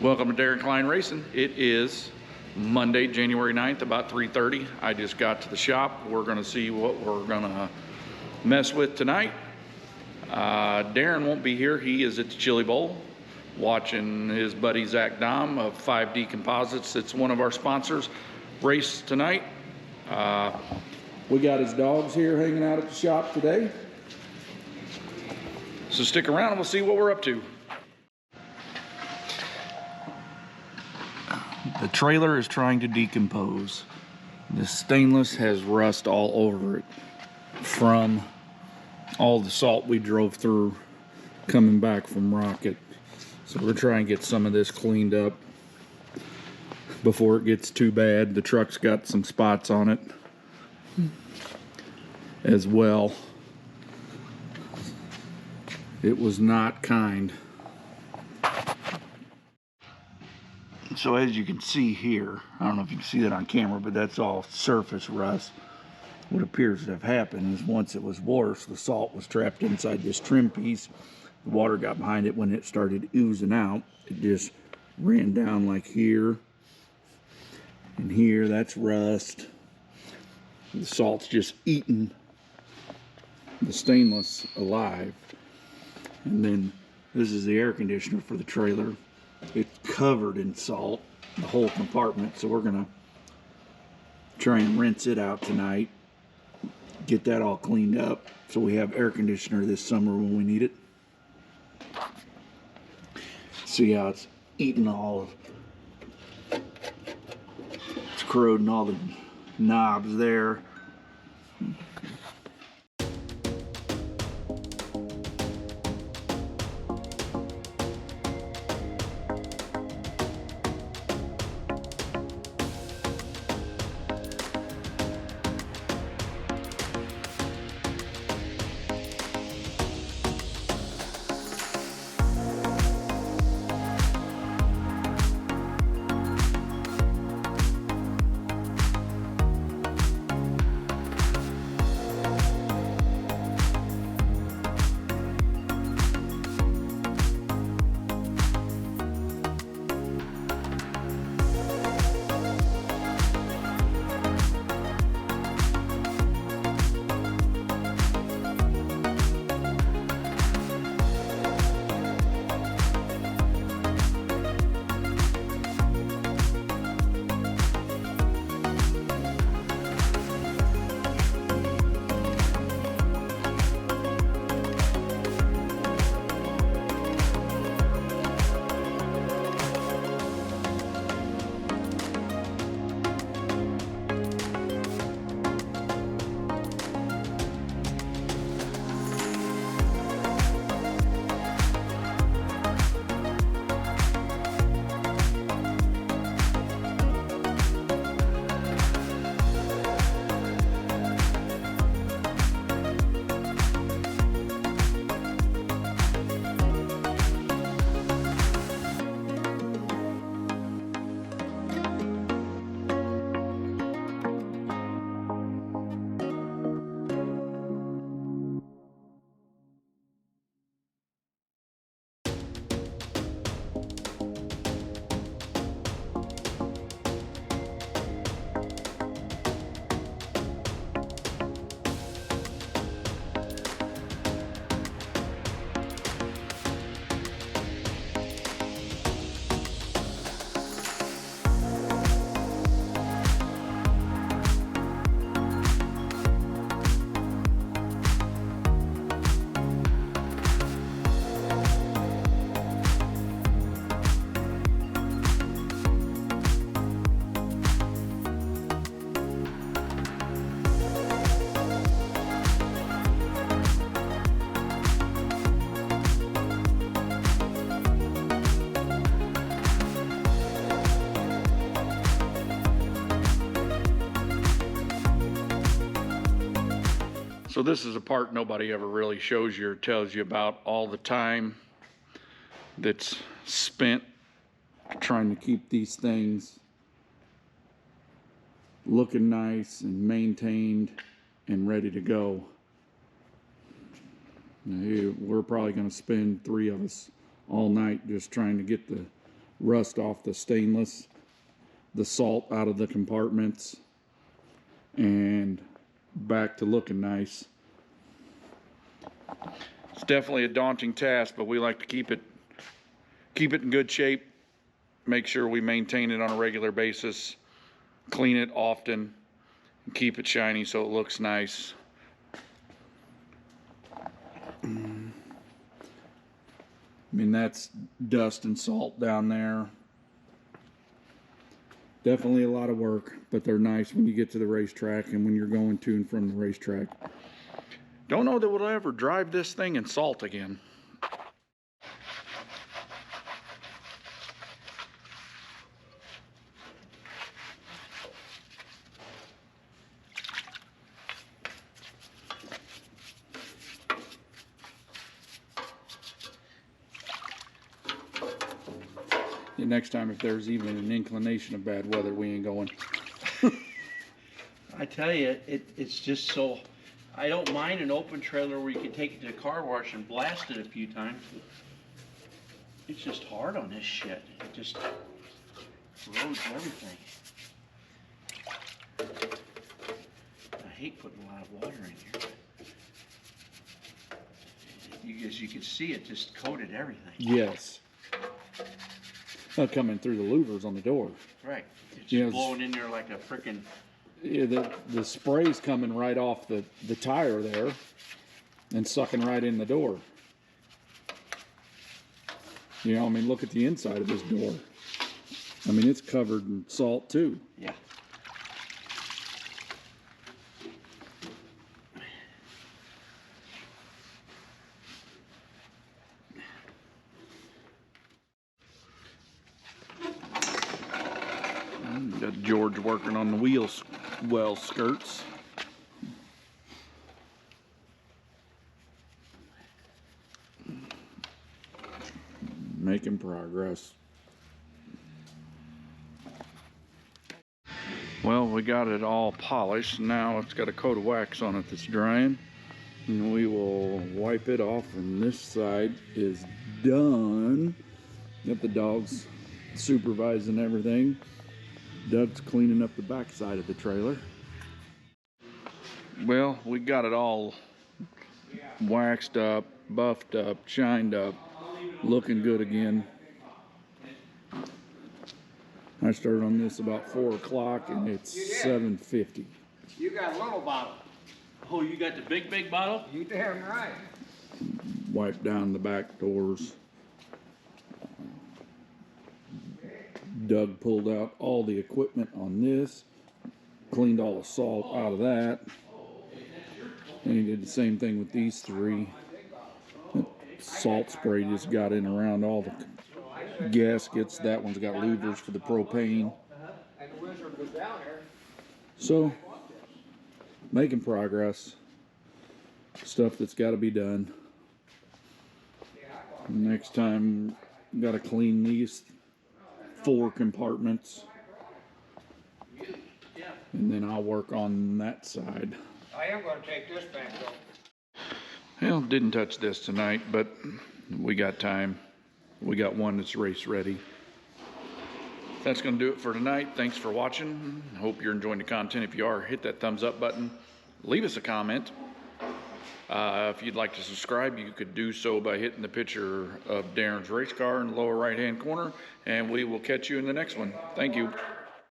Welcome to Daryn Klein Racing. It is Monday, January 9th, about 3:30. I just got to the shop. We're gonna see what we're gonna mess with tonight. Daryn won't be here. He is at the Chili Bowl watching his buddy Zach Dom of 5D Composites. It's one of our sponsors. Race tonight. We got his dogs here hanging out at the shop today. So stick around and we'll see what we're up to. The trailer is trying to decompose. The stainless has rust all over it from all the salt we drove through coming back from Rocket. So we're trying to get some of this cleaned up before it gets too bad. The truck's got some spots on it as well. It was not kind. So as you can see here, I don't know if you can see that on camera, but that's all surface rust. What appears to have happened is once it was worse, the salt was trapped inside this trim piece. The water got behind it when it started oozing out. It just ran down like here and here. That's rust. The salt's just eating the stainless alive. And then this is the air conditioner for the trailer. It's covered in salt, the whole compartment, so we're gonna try and rinse it out tonight, get that all cleaned up so we have air conditioner this summer when we need it. See how it's eating it's corroding all the knobs there. So this is a part nobody ever really shows you or tells you about, all the time that's spent trying to keep these things looking nice and maintained and ready to go. We're probably going to spend 3 of us all night just trying to get the rust off the stainless, the salt out of the compartments, and back to looking nice. It's definitely a daunting task, but we like to keep it in good shape, make sure we maintain it on a regular basis, clean it often, and keep it shiny so it looks nice. I mean, that's dust and salt down there. Definitely a lot of work, but they're nice when you get to the racetrack and when you're going to and from the racetrack. Don't know that we'll ever drive this thing in salt again. Next time, if there's even an inclination of bad weather, we ain't going. I tell you, it's just so, I don't mind an open trailer where you can take it to the car wash and blast it a few times. It's just hard on this shit. It just corrodes everything. I hate putting a lot of water in here. As you can see, it just coated everything. Yes. Coming through the louvers on the door. Right. It's just blowing in there like a frickin'... Yeah, the spray's coming right off the tire there and sucking right in the door. You know, I mean, look at the inside of this door. I mean, it's covered in salt too. Yeah. Got George working on the wheels well skirts. Making progress. Well, we got it all polished. Now it's got a coat of wax on it that's drying. And we will wipe it off, and this side is done. Got the dogs supervising everything. Doug's cleaning up the back side of the trailer. Well, we got it all waxed up, buffed up, shined up, looking good again. I started on this about 4 o'clock and it's 7:50. You got a little bottle. Oh, you got the big bottle? You damn right. Wipe down the back doors. Doug pulled out all the equipment on this, cleaned all the salt out of that, and he did the same thing with these 3. Salt spray just got in around all the gaskets. That one's got louvers for the propane. And the wizard was down there. So, making progress. Stuff that's got to be done. Next time, got to clean these 4 compartments, and then I'll work on that side. I am going to take this back though. Well, didn't touch this tonight, but we got time. We got one that's race ready. That's going to do it for tonight. Thanks for watching. Hope you're enjoying the content. If you are, hit that thumbs up button. Leave us a comment. If you'd like to subscribe, you could do so by hitting the picture of Daryn's race car in the lower right-hand corner, and we will catch you in the next one. Thank you.